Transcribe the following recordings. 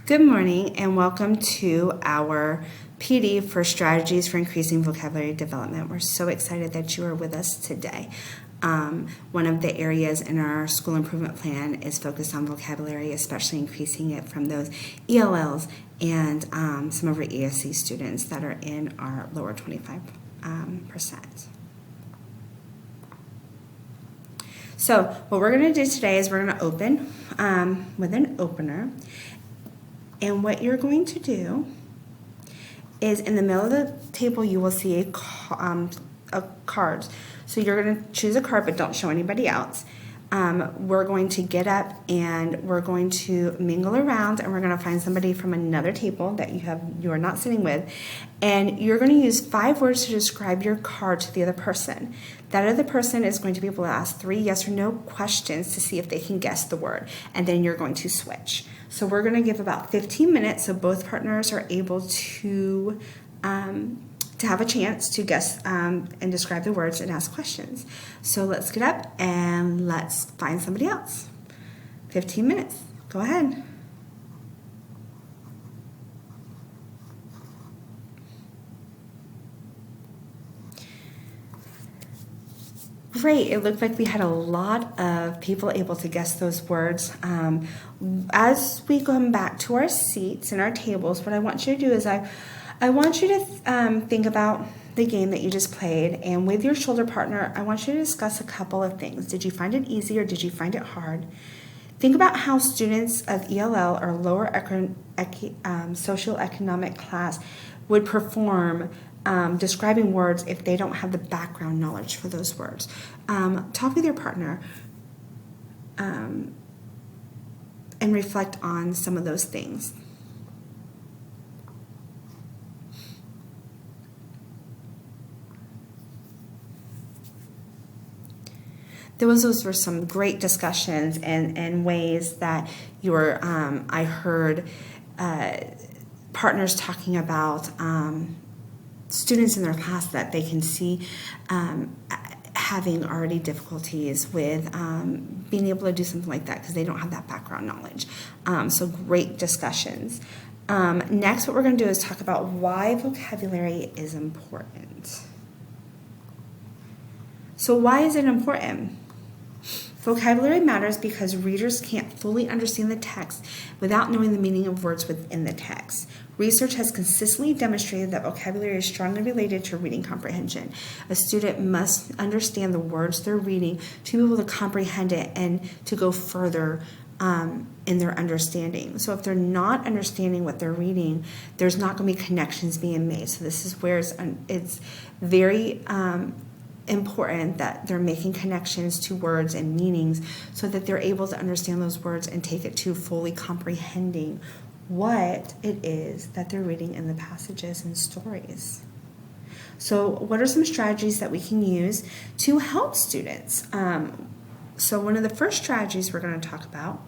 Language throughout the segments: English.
Good morning and welcome to our PD for Strategies for Increasing Vocabulary Development. We're so excited that you are with us today. One of the areas in our school improvement plan is focused on vocabulary, especially increasing it from those ELLs and some of our ESC students that are in our lower 25%. So what we're going to do today is we're going to open with an opener. And what you're going to do is in the middle of the table you will see a card. So you're going to choose a card, but don't show anybody else. We're going to get up and we're going to mingle around, and we're going to find somebody from another table that you are not sitting with, and you're going to use 5 words to describe your card to the other person. That other person is going to be able to ask 3 yes or no questions to see if they can guess the word, and then you're going to switch. So we're going to give about 15 minutes so both partners are able to have a chance to guess and describe the words and ask questions. So let's get up and let's find somebody else. 15 minutes. Go ahead. Great. It looked like we had a lot of people able to guess those words. As we come back to our seats and our tables, what I want you to do is I want you to think about the game that you just played, and with your shoulder partner, I want you to discuss a couple of things. Did you find it easy or did you find it hard? Think about how students of ELL or lower socioeconomic class would perform describing words if they don't have the background knowledge for those words. Talk with your partner and reflect on some of those things. Those were some great discussions and ways that you were, I heard partners talking about students in their class that they can see having already difficulties with being able to do something like that because they don't have that background knowledge. So great discussions. Next, what we're going to do is talk about why vocabulary is important. So why is it important? Vocabulary matters because readers can't fully understand the text without knowing the meaning of words within the text. Research has consistently demonstrated that vocabulary is strongly related to reading comprehension. A student must understand the words they're reading to be able to comprehend it and to go further in their understanding. So if they're not understanding what they're reading, there's not going to be connections being made. So this is where it's very important that they're making connections to words and meanings so that they're able to understand those words and take it to fully comprehending what it is that they're reading in the passages and stories. So what are some strategies that we can use to help students? So one of the first strategies we're going to talk about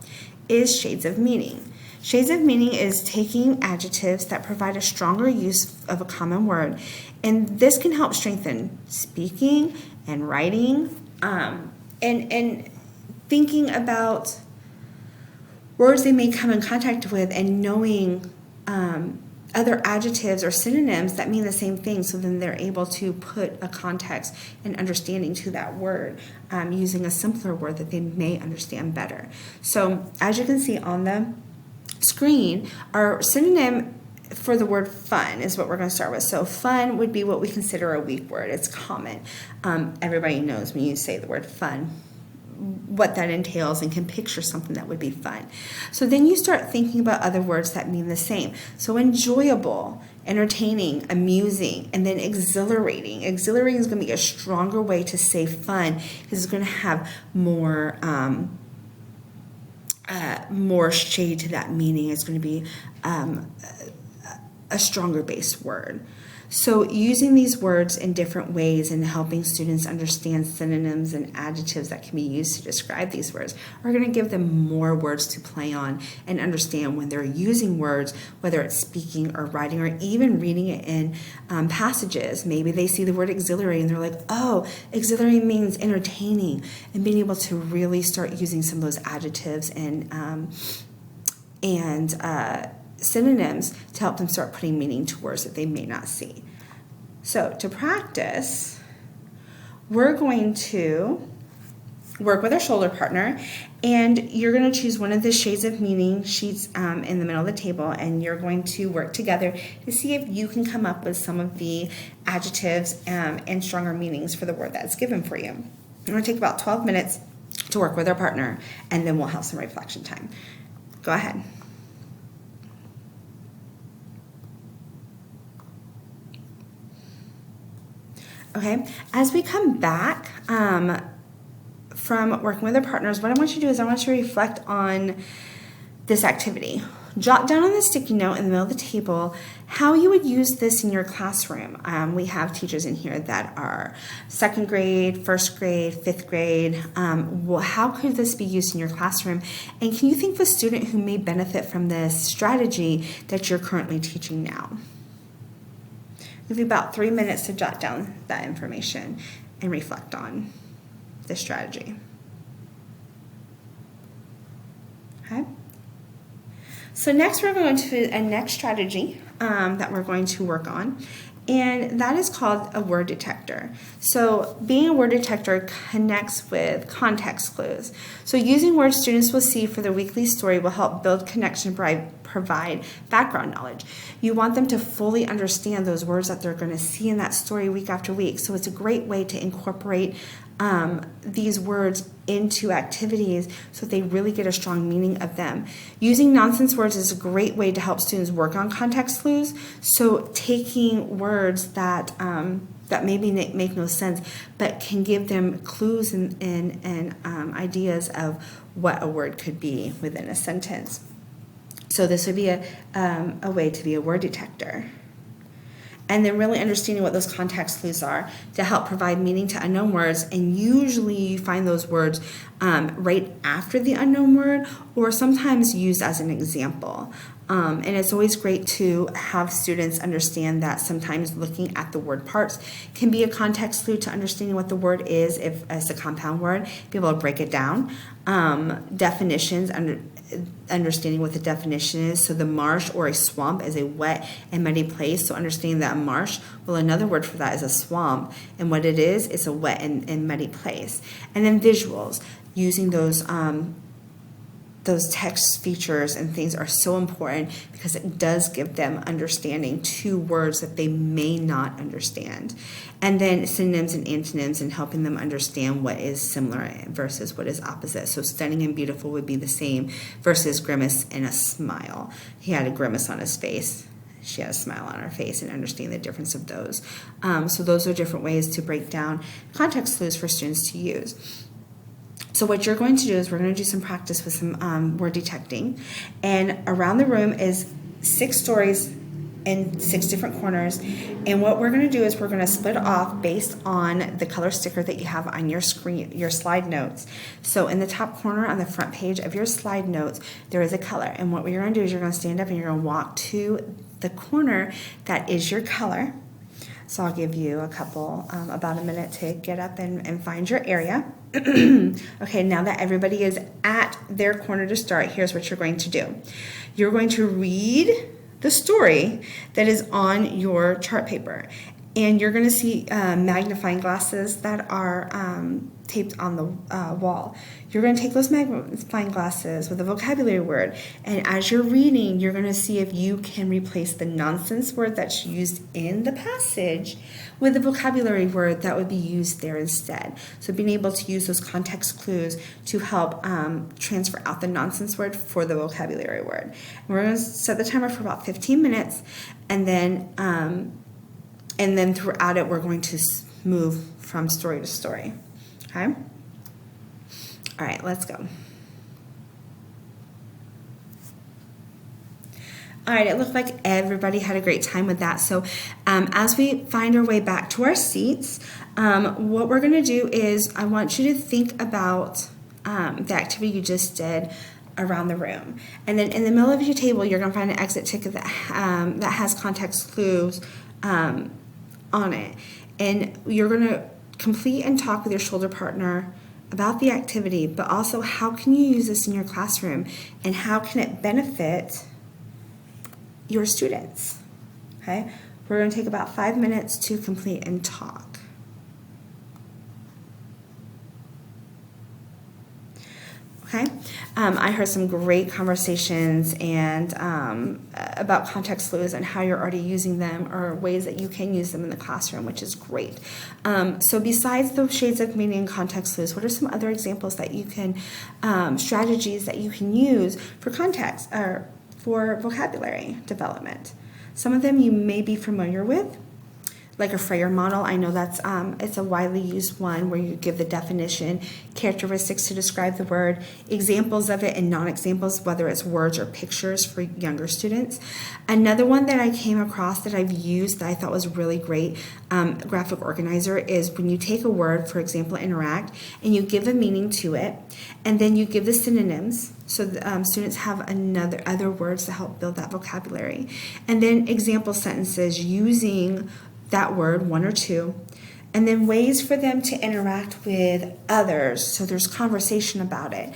is shades of meaning. Shades of meaning is taking adjectives that provide a stronger use of a common word, and this can help strengthen speaking and writing, and thinking about words they may come in contact with and knowing other adjectives or synonyms that mean the same thing, so then they're able to put a context and understanding to that word using a simpler word that they may understand better. So as you can see on the screen, our synonym for the word fun is what we're going to start with. So fun would be what we consider a weak word. It's common. Everybody knows when you say the word fun what that entails and can picture something that would be fun. So then you start thinking about other words that mean the same. So enjoyable, entertaining, amusing, and then exhilarating. Exhilarating is going to be a stronger way to say fun because it's going to have more shade to that meaning. It's going to be a stronger based word. So using these words in different ways and helping students understand synonyms and adjectives that can be used to describe these words are going to give them more words to play on and understand when they're using words, whether it's speaking or writing or even reading it in passages. Maybe they see the word exhilarating and they're like, oh, exhilarating means entertaining, and being able to really start using some of those adjectives and synonyms to help them start putting meaning to words that they may not see. So to practice, we're going to work with our shoulder partner, and you're going to choose one of the shades of meaning sheets in the middle of the table, and you're going to work together to see if you can come up with some of the adjectives and stronger meanings for the word that's given for you. We're going to take about 12 minutes to work with our partner, and then we'll have some reflection time. Go ahead. Okay, as we come back from working with our partners, what I want you to do is I want you to reflect on this activity. Jot down on the sticky note in the middle of the table how you would use this in your classroom. We have teachers in here that are second grade, first grade, fifth grade. How could this be used in your classroom? And can you think of a student who may benefit from this strategy that you're currently teaching now? Give you about 3 minutes to jot down that information and reflect on this strategy. Okay. So next we're going to a next strategy that we're going to work on, and that is called a word detector. So being a word detector connects with context clues. So using words students will see for their weekly story will help build connection, provide background knowledge. You want them to fully understand those words that they're going to see in that story week after week. So it's a great way to incorporate these words into activities so they really get a strong meaning of them. Using nonsense words is a great way to help students work on context clues. So taking words that maybe make no sense, but can give them clues and ideas of what a word could be within a sentence. So this would be a way to be a word detector. And then really understanding what those context clues are to help provide meaning to unknown words. And usually you find those words right after the unknown word, or sometimes used as an example. And it's always great to have students understand that sometimes looking at the word parts can be a context clue to understanding what the word is, if it's a compound word, be able to break it down. Definitions, understanding what the definition is. So the marsh or a swamp is a wet and muddy place. So understanding that a marsh, well, another word for that is a swamp. And what it is, it's a wet and muddy place. And then visuals, using those text features and things are so important because it does give them understanding to words that they may not understand. And then synonyms and antonyms and helping them understand what is similar versus what is opposite. So stunning and beautiful would be the same versus grimace and a smile. He had a grimace on his face. She had a smile on her face, and understand the difference of those. So those are different ways to break down context clues for students to use. So what you're going to do is we're going to do some practice with some word detecting. And around the room is 6 stories in 6 different corners. And what we're going to do is we're going to split off based on the color sticker that you have on your screen, your slide notes. So in the top corner on the front page of your slide notes, there is a color. And what you're going to do is you're going to stand up and you're going to walk to the corner that is your color. So I'll give you a couple, about a minute to get up and find your area. Okay, now that everybody is at their corner to start, here's what you're going to do. You're going to read the story that is on your chart paper. And you're going to see magnifying glasses that are taped on the wall. You're going to take those magnifying glasses with a vocabulary word, and as you're reading, you're going to see if you can replace the nonsense word that's used in the passage with a vocabulary word that would be used there instead. So being able to use those context clues to help transfer out the nonsense word for the vocabulary word. And we're going to set the timer for about 15 minutes, and then throughout it, we're going to move from story to story. Okay? All right, let's go. All right, it looked like everybody had a great time with that. So as we find our way back to our seats, what we're going to do is I want you to think about the activity you just did around the room. And then in the middle of your table, you're going to find an exit ticket that has context clues on it. And you're going to complete and talk with your shoulder partner about the activity, but also how can you use this in your classroom and how can it benefit your students. Okay, we're going to take about 5 minutes to complete and talk. Okay, I heard some great conversations and about context clues and how you're already using them or ways that you can use them in the classroom, which is great. So besides the shades of meaning and context clues, what are some other examples that you can, strategies that you can use for context or for vocabulary development? Some of them you may be familiar with, like a Freyer model. I know that's it's a widely used one where you give the definition, characteristics to describe the word, examples of it, and non-examples, whether it's words or pictures for younger students. Another one that I came across that I've used that I thought was really great, graphic organizer, is when you take a word, for example, interact, and you give a meaning to it, and then you give the synonyms. So students have other words to help build that vocabulary. And then example sentences using that word, one or two, and then ways for them to interact with others. So there's conversation about it.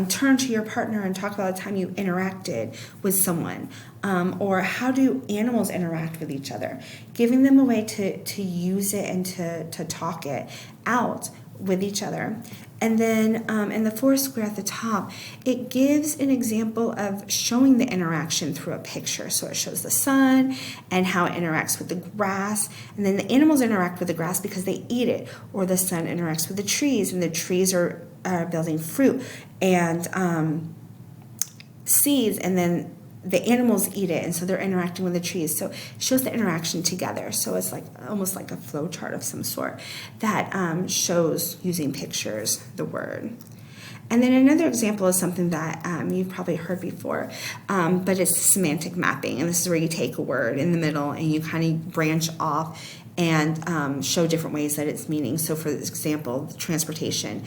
Turn to your partner and talk about the time you interacted with someone. Or how do animals interact with each other? Giving them a way to use it and to talk it out with each other. And then in the fourth square at the top, it gives an example of showing the interaction through a picture. So it shows the sun and how it interacts with the grass. And then the animals interact with the grass because they eat it. Or the sun interacts with the trees, and the trees are building fruit and seeds, and then the animals eat it, and so they're interacting with the trees. So it shows the interaction together. So it's like almost like a flow chart of some sort that shows using pictures the word. And then another example is something that you've probably heard before, but it's semantic mapping. And this is where you take a word in the middle and you kind of branch off and show different ways that it's meaning. So for example, transportation.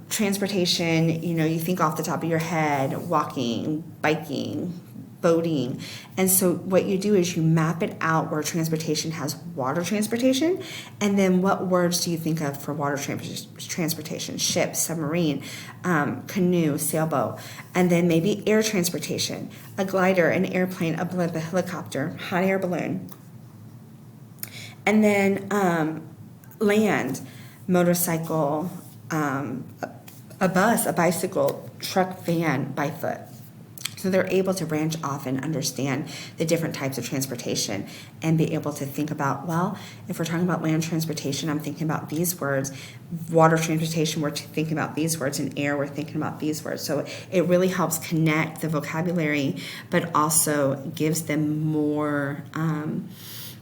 Transportation, you think off the top of your head, walking, biking, boating. And so what you do is you map it out where transportation has water transportation. And then what words do you think of for water transportation? Ship, submarine, canoe, sailboat. And then maybe air transportation, a glider, an airplane, a blimp, a helicopter, hot air balloon. And then land, motorcycle, a bus, a bicycle, truck, van, by foot. So they're able to branch off and understand the different types of transportation and be able to think about, well, if we're talking about land transportation, I'm thinking about these words. Water transportation, we're thinking about these words. And air, we're thinking about these words. So it really helps connect the vocabulary, but also gives them more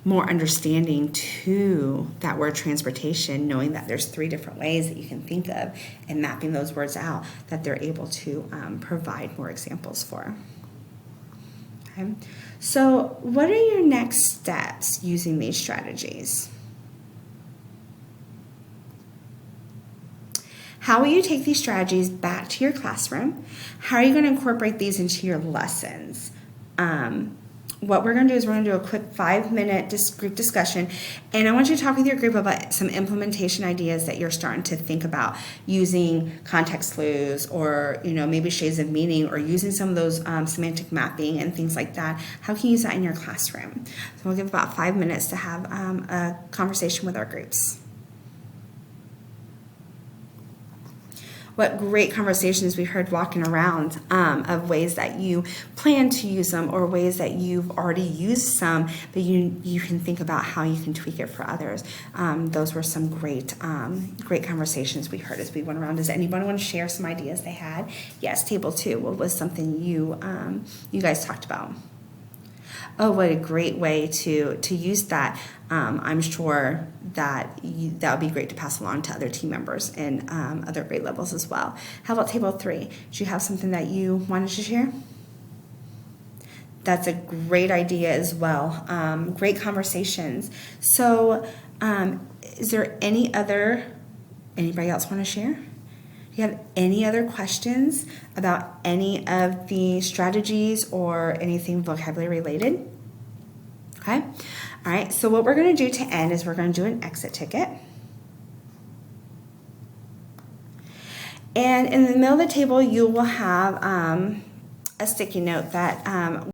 understanding to that word transportation, knowing that there's 3 different ways that you can think of and mapping those words out that they're able to provide more examples for. Okay. So what are your next steps using these strategies? How will you take these strategies back to your classroom? How are you going to incorporate these into your lessons? What we're going to do is we're going to do a quick 5-minute group discussion, and I want you to talk with your group about some implementation ideas that you're starting to think about using context clues or maybe shades of meaning or using some of those semantic mapping and things like that. How can you use that in your classroom? So we'll give about 5 minutes to have a conversation with our groups. What great conversations we heard walking around of ways that you plan to use them or ways that you've already used some, but you can think about how you can tweak it for others. Those were some great conversations we heard as we went around. Does anyone want to share some ideas they had? Yes, table 2. What was something you guys talked about? Oh, what a great way to use that. I'm sure that would be great to pass along to other team members in other grade levels as well. How about table 3? Do you have something that you wanted to share? That's a great idea as well. Great conversations. So is there anybody else want to share? Do you have any other questions about any of the strategies or anything vocabulary related? Okay. All right. So what we're going to do to end is we're going to do an exit ticket. And in the middle of the table, you will have a sticky note that